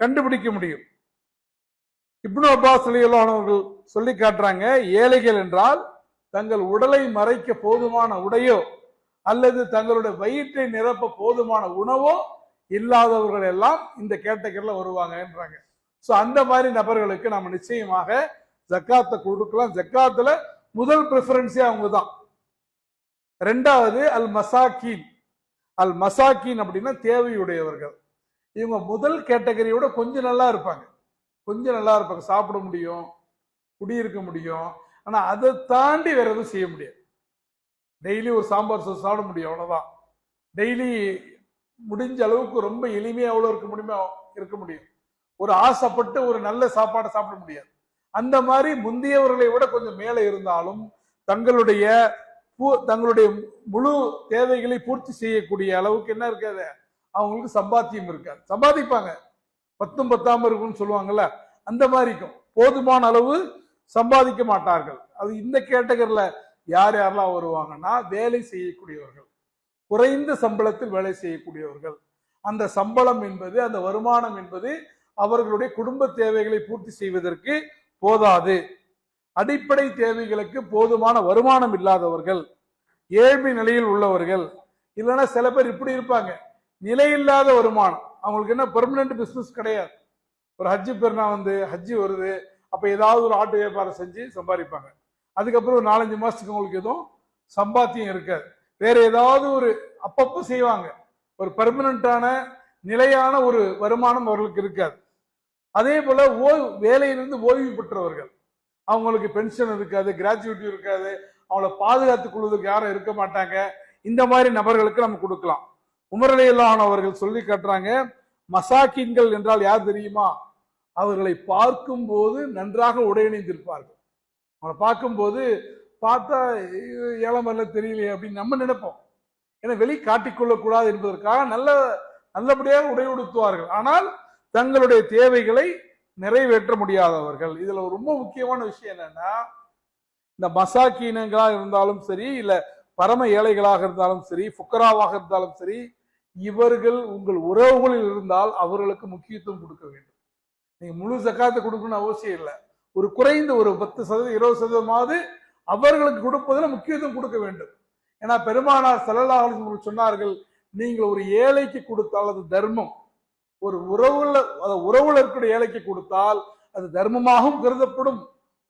கண்டுபிடிக்க முடியும். இப்னு அப்பாஸ் ரலியல்லாஹு அன்ஹு அவர்கள் சொல்லி காட்டுறாங்க, ஏழைகள் என்றால் தங்கள் உடலை மறைக்க போதுமான உடையோ அல்லது தங்களுடைய வயிற்றை நிரப்ப போதுமான உணவோ இல்லாதவர்கள் எல்லாம் இந்த கேட்டகரியில வருவாங்கன்றாங்க. சோ அந்த மாதிரி நபர்களுக்கு நம்ம நிச்சயமாக ஜக்காத்தை கொடுக்கலாம். ஜக்காத்துல முதல் பிரிஃபரன்ஸே அவங்க தான். ரெண்டாவது அல் மசாக்கீன். அல் மசாக்கீன் அப்படின்னா தேவையுடையவர்கள். இவங்க முதல் கேட்டகரியோட கொஞ்சம் நல்லா இருப்பாங்க, சாப்பிட முடியும், குடியிருக்க முடியும். ஆனா அதை தாண்டி வேற எதுவும் செய்ய முடியாது. டெய்லி ஒரு சாம்பார் சோறு சாப்பிட முடியும், அவ்வளவுதான். டெய்லி முடிஞ்ச அளவுக்கு ரொம்ப எளிமையா எவ்வளவு இருக்க முடியும். ஒரு ஆசைப்பட்டு ஒரு நல்ல சாப்பாடை சாப்பிட முடியாது. அந்த மாதிரி முந்தையவர்களை விட கொஞ்சம் மேலே இருந்தாலும் தங்களுடைய முழு தேவைகளை பூர்த்தி செய்யக்கூடிய அளவுக்கு என்ன இருக்காது, அவங்களுக்கு சம்பாத்தியம் இருக்காது. சம்பாதிப்பாங்க, பத்தும் பத்தாம இருக்கும்னு சொல்லுவாங்கல்ல, அந்த மாதிரி இருக்கும். போதுமான அளவு சம்பாதிக்க மாட்டார்கள். அது இந்த கேட்டகரியில யார் யாரெல்லாம் வருவாங்கன்னா, வேலை செய்யக்கூடியவர்கள், குறைந்த சம்பளத்தில் வேலை செய்யக்கூடியவர்கள். அந்த சம்பளம் என்பது, அந்த வருமானம் என்பது அவர்களுடைய குடும்ப தேவைகளை பூர்த்தி செய்வதற்கு போதாது. அடிப்படை தேவைகளுக்கு போதுமான வருமானம் இல்லாதவர்கள், ஏழ்மை நிலையில் உள்ளவர்கள். இல்லைன்னா சில பேர் இப்படி இருப்பாங்க, நிலையில்லாத வருமானம். அவங்களுக்கு என்ன பெர்மனன்ட் பிசினஸ் கிடையாது. ஒரு ஹஜ்ஜு பெருனா ஹஜ்ஜு வருது, அப்ப ஏதாவது ஒரு ஆட்டு வியாபாரம் செஞ்சு சம்பாதிப்பாங்க. அதுக்கப்புறம் ஒரு 4-5 மாசத்துக்கு அவங்களுக்கு எதுவும் சம்பாத்தியம் இருக்காது. வேற ஏதாவது ஒரு அப்பப்போ செய்வாங்க. ஒரு பெர்மனண்டான நிலையான ஒரு வருமானம் அவர்களுக்கு இருக்காது. அதே போல வேலையிலிருந்து ஓய்வு பெற்றவர்கள், அவங்களுக்கு பென்ஷன் இருக்காது, கிராஜுவிட்டி இருக்காது, அவங்கள பாதுகாத்துக் கொள்வதற்கு யாரும் இருக்க மாட்டாங்க. இந்த மாதிரி நபர்களுக்கு நம்ம கொடுக்கலாம். உமர் ரலியல்லாஹு அன்ஹு அவர்கள் சொல்லி காட்டுறாங்க, மசாக்கின்கள் என்றால் யார் தெரியுமா? அவர்களை பார்க்கும் போது நன்றாக உடையணிந்திருப்பார்கள். அவங்களை பார்க்கும்போது பார்த்தா ஏழமல்ல தெரியலையே அப்படின்னு நம்ம நினைப்போம். ஏன்னா வெளி காட்டிக்கொள்ளக்கூடாது என்பதற்காக நல்லபடியாக உடை உடுத்துவார்கள். ஆனால் தங்களுடைய தேவைகளை நிறைவேற்ற முடியாதவர்கள். இதுல ரொம்ப முக்கியமான விஷயம் என்னன்னா, இந்த மசாக்கீனங்களாக இருந்தாலும் சரி, இல்ல பரம ஏழைகளாக இருந்தாலும் சரி, ஃபுக்கராவாக இருந்தாலும் சரி, இவர்கள் உங்கள் உறவுகளில் இருந்தால் அவர்களுக்கு முக்கியத்துவம் கொடுக்க வேண்டும். நீங்க முழு ஜக்காத்தை கொடுக்கணும்னு அவசியம் இல்லை. ஒரு குறைந்த ஒரு 10% 20% அவர்களுக்கு கொடுப்பதில் முக்கியத்துவம் கொடுக்க வேண்டும். ஏன்னா பெருமானார் ஸல்லல்லாஹு அலைஹி வஸல்லம் சொன்னார்கள், நீங்கள் ஒரு ஏழைக்கு கொடுத்தால் அது தர்மம், ஒரு உறவுல இருக்கிற ஏழைக்கு கொடுத்தால் அது தர்மமாகவும் கருதப்படும்,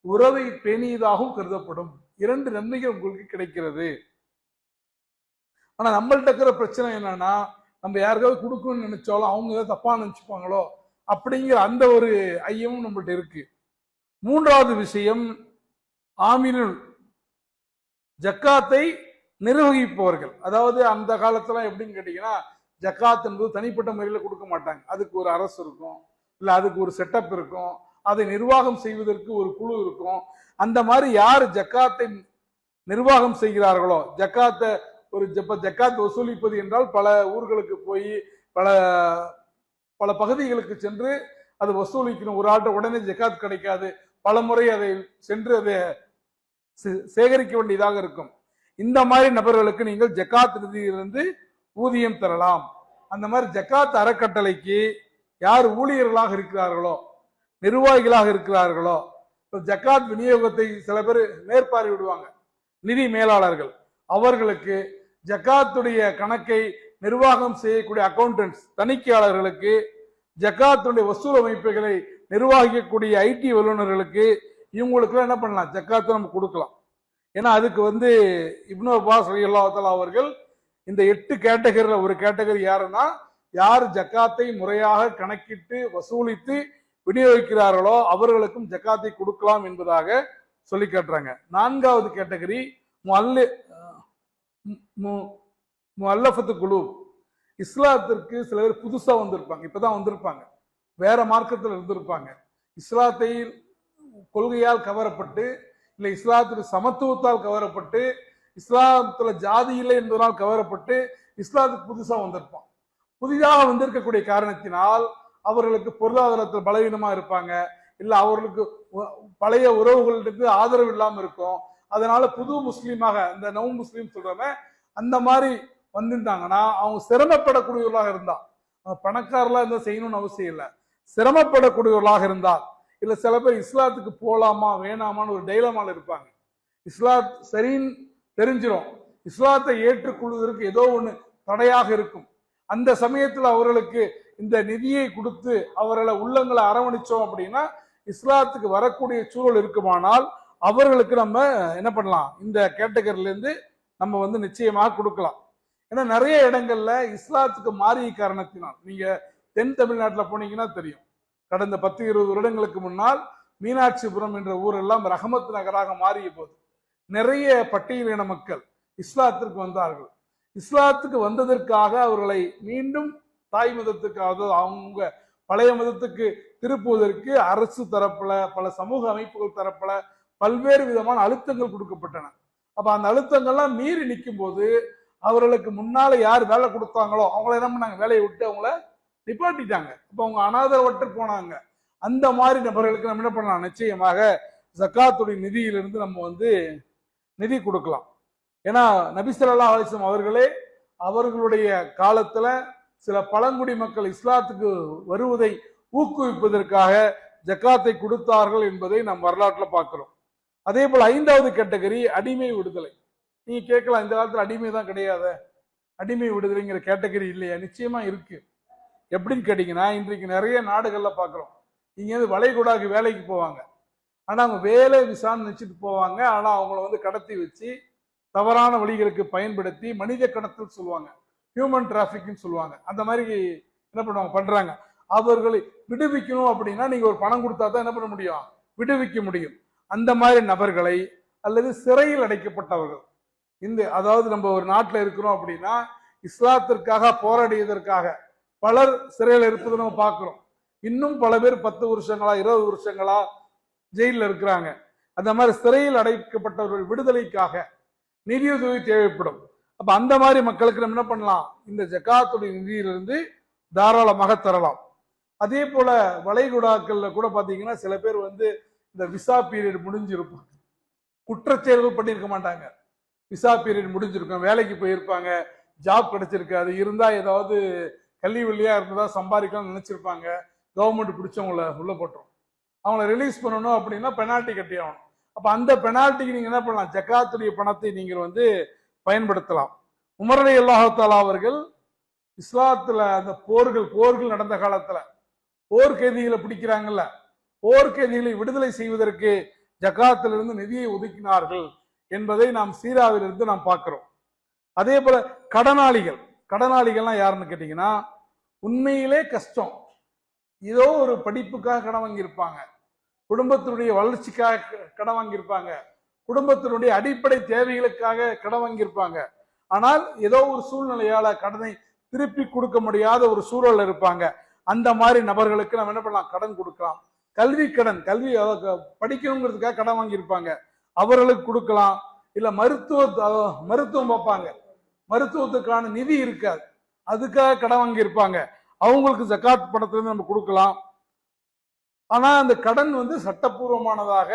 உறவை பேணியதாகவும் கருதப்படும். 2 நன்மைகள் உங்களுக்கு கிடைக்கிறது. ஆனா நம்மள்ட்ட இருக்கிற பிரச்சனை என்னன்னா, நம்ம யாருக்காவது கொடுக்கணும்னு நினைச்சாலும் அவங்க ஏதாவது தப்பா நினைச்சுப்பாங்களோ அப்படிங்கிற அந்த ஒரு ஐயமும் நம்மள்ட்ட இருக்கு. 3வது விஷயம், ஆமீனுல் ஜக்காத்தை நிர்வகிப்பவர்கள். அதாவது அந்த காலத்துல எப்படின்னு கேட்டீங்கன்னா, ஜக்காத் என்பது தனிப்பட்ட முறையில கொடுக்க மாட்டாங்க. அதுக்கு ஒரு அரசு இருக்கும், இல்ல அதுக்கு ஒரு செட்டப் இருக்கும், அதை நிர்வாகம் செய்வதற்கு ஒரு குழு இருக்கும். அந்த மாதிரி யார் ஜக்காத்தை நிர்வாகம் செய்கிறார்களோ, ஜக்காத்தை ஜக்காத் வசூலிப்பது என்றால் பல ஊர்களுக்கு போய் பல பகுதிகளுக்கு சென்று அது வசூலிக்கணும். ஒரு ஆட்ட உடனே ஜக்காத் கிடைக்காது, பல முறை அதை சென்று அதை சேகரிக்க வேண்டியதாக இருக்கும். இந்த மாதிரி நபர்களுக்கு நீங்கள் ஜக்காத் நிதியிலிருந்து ஊதியம் தரலாம். அந்த மாதிரி ஜக்காத் அறக்கட்டளைக்கு யார் ஊழியர்களாக இருக்கிறார்களோ, நிர்வாகிகளாக இருக்கிறார்களோ, ஜக்காத் விநியோகத்தை சில பேர் மேற்பார்வையிடுவாங்க, நிதி மேலாளர்கள், அவர்களுக்கு ஜக்காத்துடைய கணக்கை நிர்வாகம் செய்யக்கூடிய அக்கௌண்டன்ட்ஸ், தணிக்கையாளர்களுக்கு, ஜக்காத்துடைய வசூல் அமைப்புகளை நிர்வகிக்கக்கூடிய ஐடி வல்லுநர்களுக்கு, இவங்களுக்கு என்ன பண்ணலாம், ஜக்காத்தை நம்ம கொடுக்கலாம். ஏன்னா அதுக்கு இப்னு அப்பாஸ் ரலியல்லாஹு தஆலா அவர்கள் இந்த 8 கேட்டகரியில் ஒரு கேட்டகரி யாருன்னா, யார் ஜக்காத்தை முறையாக கணக்கிட்டு வசூலித்து விநியோகிக்கிறார்களோ அவர்களுக்கும் ஜக்காத்தை கொடுக்கலாம் என்பதாக சொல்லி காட்டுறாங்க. 4வது கேட்டகரி முஅல்லஃபத்து குலூப். இஸ்லாத்திற்கு சில பேர் புதுசா வந்திருப்பாங்க, இப்பதான் வந்திருப்பாங்க, வேற மார்க்கத்தில் இருந்திருப்பாங்க. இஸ்லாத்தை கொள்கையால் கவரப்பட்டு, இல்லை இஸ்லாத்துக்கு சமத்துவத்தால் கவரப்பட்டு, இஸ்லாத்துல ஜாதி இல்லை என்பதனால் கவரப்பட்டு இஸ்லாத்துக்கு புதுசா வந்திருப்பான். புதிதாக வந்திருக்கக்கூடிய காரணத்தினால் அவர்களுக்கு பொருளாதாரத்தில் பலவீனமா இருப்பாங்க, இல்ல அவர்களுக்கு பழைய உறவுகளுக்கு ஆதரவு இல்லாம இருக்கும். அதனால புது முஸ்லீமாக இந்த நவ முஸ்லீம் சொல்றவன் அந்த மாதிரி வந்திருந்தாங்கன்னா அவங்க சிரமப்படக்கூடியவர்களாக இருந்தா, பணக்காரர்களா இருந்தா செய்யணும்னு அவசியம் இல்லை, சிரமப்படக்கூடியவர்களாக இருந்தால், இல்ல சில பேர் இஸ்லாத்துக்கு போலாமா வேணாமான்னு ஒரு டைலமால இருப்பாங்க. இஸ்லாம் சரின்னு தெரிஞ்சிடும், இஸ்லாத்தை ஏற்றுக்கொள்வதற்கு ஏதோ ஒண்ணு தடையாக இருக்கும். அந்த சமயத்தில் அவர்களுக்கு இந்த நிதியை கொடுத்து அவர்களை உள்ளங்களை அரவணைச்சோம் அப்படின்னா இஸ்லாத்துக்கு வரக்கூடிய சூழல் இருக்குமானால் அவர்களுக்கு நம்ம என்ன பண்ணலாம், இந்த கேட்டகரியில இருந்து நம்ம வந்து நிச்சயமாக கொடுக்கலாம். ஏன்னா நிறைய இடங்கள்ல இஸ்லாத்துக்கு மாறிய காரணத்தினால், நீங்க தென் தமிழ்நாட்டில் போனீங்கன்னா தெரியும், கடந்த 10-20 வருடங்களுக்கு முன்னால் மீனாட்சிபுரம் என்ற ஊரெல்லாம் ரஹமத் நகராக மாறிய போது நிறைய பட்டியலின மக்கள் இஸ்லாத்திற்கு வந்தார்கள். இஸ்லாத்துக்கு வந்ததற்காக அவர்களை மீண்டும் தாய் மதத்துக்காக அவங்க பழைய மதத்துக்கு திருப்புவதற்கு அரசு தரப்புல பல சமூக அமைப்புகள் தரப்புல பல்வேறு விதமான அழுத்தங்கள் கொடுக்கப்பட்டன. அப்ப அந்த அழுத்தங்கள்லாம் மீறி நிற்கும் போது அவர்களுக்கு முன்னால யார் வேலை கொடுத்தாங்களோ அவங்கள என்ன பண்ணாங்க, வேலையை விட்டு அவங்கள நிப்பாட்டிட்டாங்க. அப்ப அவங்க அனாதரவற்று போனாங்க. அந்த மாதிரி நபர்களுக்கு நம்ம என்ன பண்ணலாம், நிச்சயமாக ஜக்காத்துடைய நிதியிலிருந்து நம்ம வந்து நிதி கொடுக்கலாம். ஏன்னா நபி ஸல்லல்லாஹு அலைஹி வஸல்லம் அவர்களே அவர்களுடைய காலத்துல சில பழங்குடி மக்கள் இஸ்லாத்துக்கு வருவதை ஊக்குவிப்பதற்காக ஜக்காத்தை கொடுத்தார்கள் என்பதை நாம் வரலாற்றில் பார்க்கிறோம். அதே போல 5வது கேட்டகரி அடிமை விடுதலை. நீங்க கேட்கலாம், இந்த காலத்துல அடிமை தான் கிடையாது, அடிமை விடுதலைங்கிற கேட்டகரி இல்லையா? நிச்சயமா இருக்கு. எப்படின்னு கேட்டீங்கன்னா, இன்றைக்கு நிறைய நாடுகள்ல பாக்குறோம், இங்க வளைகுடாக்கு வேலைக்கு போவாங்க, ஆனா அவங்க வேலை விசான்னு நினைச்சிட்டு போவாங்க, ஆனா அவங்கள வந்து கடத்தி வச்சு தவறான வழிகளுக்கு பயன்படுத்தி மனித கடத்தல் சொல்லுவாங்க, ஹியூமன் டிராபிக்னு சொல்லுவாங்க. அந்த மாதிரி என்ன பண்ணுவாங்க, பண்றாங்க. அவர்களை விடுவிக்கணும் அப்படின்னா நீங்க ஒரு பணம் கொடுத்தா தான் என்ன பண்ண முடியும், விடுவிக்க முடியும். அந்த மாதிரி நபர்களை அல்லது சிறையில் அடைக்கப்பட்டவர்கள், இந்த அதாவது நம்ம ஒரு நாட்டில் இருக்கிறோம் அப்படின்னா இஸ்லாத்திற்காக போராடியதற்காக பலர் சிறையில் இருப்பதை நம்ம பார்க்கிறோம். இன்னும் பல பேர் 10 வருஷங்களா 20 வருஷங்களா ஜெயிலில் இருக்கிறாங்க. அந்த மாதிரி சிறையில் அடைக்கப்பட்டவர்கள் விடுதலைக்காக நிதியுதவி தேவைப்படும். அப்ப அந்த மாதிரி மக்களுக்கு நம்ம என்ன பண்ணலாம், இந்த ஜக்காத்துடைய நிதியிலிருந்து தாராளமாக தரலாம். அதே போல வளைகுடாக்கள்ல கூட பாத்தீங்கன்னா சில பேர் வந்து இந்த விசா பீரியட் முடிஞ்சிருப்பாங்க, குற்றச்செயல்கள் பண்ணியிருக்க மாட்டாங்க, விசா பீரியட் முடிஞ்சிருக்கும், வேலைக்கு போயிருப்பாங்க, ஜாப் கிடைச்சிருக்காது, இருந்தா ஏதாவது கல்வி வழியா இருந்ததா சம்பாதிக்கணும்னு நினைச்சிருப்பாங்க, கவர்மெண்ட் பிடிச்சவங்கள உள்ள போட்டுரும், அவங்கள ரிலீஸ் பண்ணணும் அப்படின்னா பெனால்ட்டி கட்டி ஆகணும். அப்ப அந்த பெனால்ட்டிக்கு நீங்க என்ன பண்ணலாம், ஜக்காத்துடைய பணத்தை நீங்கள் வந்து பயன்படுத்தலாம். உமர் ரலியல்லாஹு தஆலா அவர்கள் இஸ்லாத்துல அந்த போர்கள் நடந்த காலத்துல போர் கைதிகளை பிடிக்கிறாங்கல்ல, போர் கைதிகளை விடுதலை செய்வதற்கு ஜக்காத்திலிருந்து நிதியை ஒதுக்கினார்கள் என்பதை நாம் சீராவிலிருந்து நாம் பார்க்கிறோம். அதே போல கடனாளிகள்லாம் யாருன்னு கேட்டீங்கன்னா, உண்மையிலே கஷ்டம், ஏதோ ஒரு படிப்புக்காக கடன் வாங்கியிருப்பாங்க, குடும்பத்தினுடைய வளர்ச்சிக்காக கடன் வாங்கியிருப்பாங்க, குடும்பத்தினுடைய அடிப்படை தேவைகளுக்காக கடன் வாங்கியிருப்பாங்க. ஆனால் ஏதோ ஒரு சூழ்நிலையால கடனை திருப்பி கொடுக்க முடியாத ஒரு சூழல் இருப்பாங்க. அந்த மாதிரி நபர்களுக்கு நம்ம என்ன பண்ணலாம், கடன் கொடுக்கலாம். கல்வி படிக்கணுங்கிறதுக்காக கடன் வாங்கியிருப்பாங்க, அவர்களுக்கு கொடுக்கலாம். இல்ல மருத்துவம் பார்ப்பாங்க, மருத்துவத்துக்கான நிதி இருக்காது, அதுக்காக கடன் வாங்கியிருப்பாங்க, அவங்களுக்கு ஜக்காத் பணத்திலிருந்து நம்ம கொடுக்கலாம். ஆனா அந்த கடன் வந்து சட்டப்பூர்வமானதாக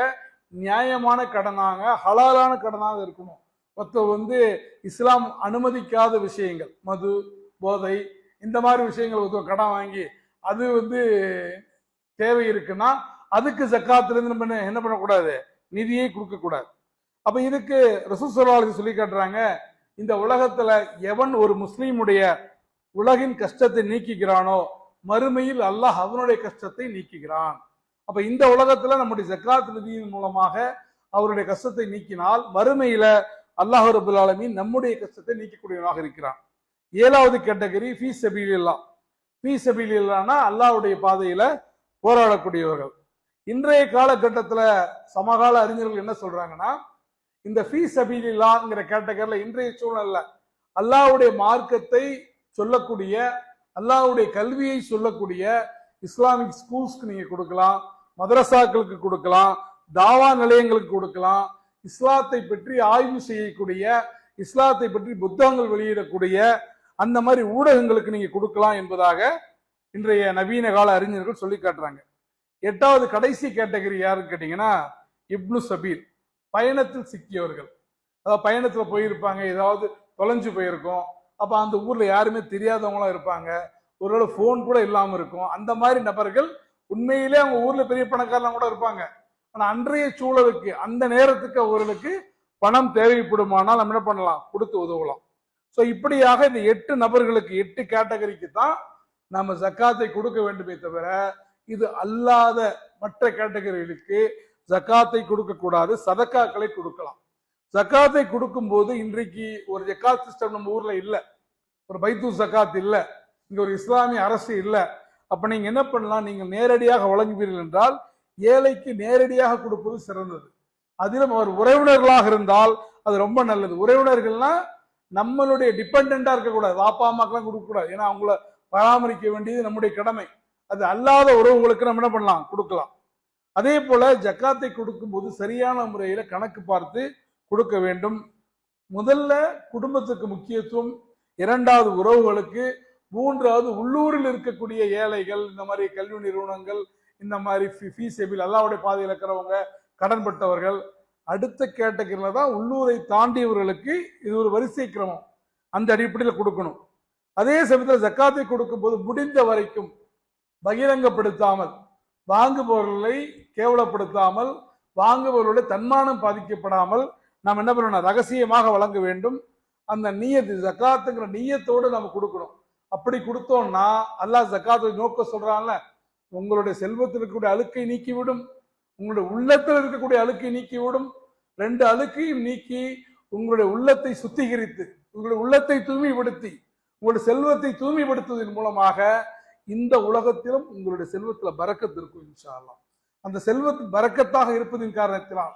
நியாயமான கடனாக ஹலாலான கடனாக இருக்கணும். ஒருத்தர் வந்து இஸ்லாம் அனுமதிக்காத விஷயங்கள், மது போதை இந்த மாதிரி விஷயங்கள் ஒருத்தர் கடன் வாங்கி அது வந்து தேவை இருக்குன்னா அதுக்கு ஜக்காத்திலிருந்து நம்ம என்ன பண்ணக்கூடாது, நிதியை கொடுக்க கூடாது. அப்ப இதுக்கு ரசூல் ஸல்லல்லாஹு அலைஹி சொல்லி காட்டுறாங்க, இந்த உலகத்துல எவன் ஒரு முஸ்லீமுடைய உலகின் கஷ்டத்தை நீக்குகிறானோ மறுமையில் அல்லாஹ் அவனுடைய கஷ்டத்தை நீக்குகிறான். அப்ப இந்த உலகத்துல நம்முடைய ஜக்காத் நிதியின் மூலமாக அவருடைய கஷ்டத்தை நீக்கினால் மறுமையில அல்லாஹ் ரப்பல் ஆலமீன் நம்முடைய கஷ்டத்தை நீக்கக்கூடியவனாக இருக்கிறான். 7வது கேட்டகரி ஃபீ சபீலில்லாஹ். ஃபீ சபீலில்லாஹ்னா அல்லாஹ்வுடைய பாதையில போராடக்கூடியவர்கள். இன்றைய காலகட்டத்துல சமகால அறிஞர்கள் என்ன சொல்றாங்கன்னா, இந்த ஃபீ சபீலில்லாஹ்ங்கிற கேட்டகரியில இன்றைய சூழ்நிலை அல்லாஹ்வுடைய மார்க்கத்தை சொல்லக்கூடிய, அல்லாஹ்வுடைய கல்வியை சொல்லக்கூடிய இஸ்லாமிக் ஸ்கூல்ஸ்க்கு நீங்க கொடுக்கலாம், மதரசாக்களுக்கு கொடுக்கலாம், தாவா நிலையங்களுக்கு கொடுக்கலாம், இஸ்லாத்தை பற்றி ஆய்வு செய்யக்கூடிய, இஸ்லாத்தை பற்றி புத்தகங்கள் வெளியிடக்கூடிய அந்த மாதிரி ஊடகங்களுக்கு நீங்க கொடுக்கலாம் என்பதாக இன்றைய நவீன கால அறிஞர்கள் சொல்லி காட்டுறாங்க. 8வது கடைசி கேட்டகரி யாருன்னு கேட்டீங்கன்னா இப்னு சபீல், பயணத்தில் சிக்கியவர்கள். அதாவது பயணத்துல போயிருப்பாங்க, ஏதாவது தொலைஞ்சு போயிருக்கும், அப்ப அந்த ஊர்ல யாருமே தெரியாதவங்களா இருப்பாங்க, ஒருவேளை போன் கூட இல்லாம இருக்கும். அந்த மாதிரி நபர்கள் உண்மையிலே அவங்க ஊர்ல பெரிய பணக்காரலாம் கூட இருப்பாங்க. ஆனா அன்றைய சூழலுக்கு அந்த நேரத்துக்கு அவர்களுக்கு பணம் தேவைப்படுமானால் நம்ம என்ன பண்ணலாம், கொடுத்து உதவலாம். ஸோ இப்படியாக இந்த 8 நபர்களுக்கு 8 கேட்டகரிக்கு தான் நம்ம ஜக்காத்தை கொடுக்க வேண்டுமே தவிர இது அல்லாத மற்ற கேட்டகரிகளுக்கு ஜக்காத்தை கொடுக்க கூடாது, சதக்காக்களை கொடுக்கலாம். ஜக்காத்தை கொடுக்கும் போது இன்றைக்கு ஒரு ஜக்காத் சிஸ்டம் நம்ம ஊர்ல இல்ல, ஒரு பைத்து ஜக்காத் இல்ல, இங்க ஒரு இஸ்லாமிய அரசு இல்ல. அப்ப நீங்க என்ன பண்ணலாம், நீங்க நேரடியாக வழங்குவீர்கள் என்றால் ஏழைக்கு நேரடியாக கொடுப்பது சிறந்தது. அதிலும் அவர் உறவினர்களாக இருந்தால் அது ரொம்ப நல்லது. உறவினர்கள்னா நம்மளுடைய டிபெண்டா இருக்கக்கூடாது, வாப்பா அம்மாக்கெல்லாம் கொடுக்க கூடாது, ஏன்னா அவங்கள பராமரிக்க வேண்டியது நம்முடைய கடமை. அது அல்லாத உறவுகளுக்கு நம்ம என்ன பண்ணலாம், கொடுக்கலாம். அதே போல ஜக்காத்தை கொடுக்கும் போது சரியான முறையில கணக்கு பார்த்து கொடுக்க வேண்டும். முதல்ல குடும்பத்துக்கு முக்கியத்துவம், 2வது உறவுகளுக்கு, 3வது உள்ளூரில் இருக்கக்கூடிய ஏழைகள், இந்த மாதிரி கல்வி நிறுவனங்கள், இந்த மாதிரி ஃபீஸ் எபில் அல்லாவுடைய பாதையில் இருக்கிறவங்க, கடன்பட்டவர்கள். அடுத்த கேட்டகரியில தான் உள்ளூரை தாண்டியவர்களுக்கு இது ஒரு வரிசை கிரமம், அந்த அடிப்படையில் கொடுக்கணும். அதே சமயத்தில் ஜக்காத்தை கொடுக்கும் போது முடிந்த வரைக்கும் பகிரங்கப்படுத்தாமல், வாங்குபவர்களை கேவலப்படுத்தாமல், வாங்குபவர்களுடைய தன்மானம் பாதிக்கப்படாமல் நாம் என்ன பண்ணணும், ரகசியமாக வழங்க வேண்டும். அந்த நீயத்து, ஜக்காத்துங்கிற நீயத்தோடு நம்ம கொடுக்கணும். அப்படி கொடுத்தோம்னா அல்லாஹ் ஜக்காத்தை நோக்க சொல்றான்ல, உங்களுடைய செல்வத்தில் இருக்கக்கூடிய அழுக்கை நீக்கிவிடும், உங்களுடைய உள்ளத்தில் இருக்கக்கூடிய அழுக்கை நீக்கிவிடும். 2 அழுக்கையும் நீக்கி உங்களுடைய உள்ளத்தை சுத்திகரித்து, உங்களுடைய உள்ளத்தை தூய்மைப்படுத்தி, உங்களுடைய செல்வத்தை தூய்மைப்படுத்துவதன் மூலமாக இந்த உலகத்திலும் உங்களுடைய செல்வத்தில் பரக்கத்து இருக்கும் இன்ஷா அல்லாஹ். அந்த செல்வத்தில் பரக்கத்தாக இருப்பதின் காரணத்தினால்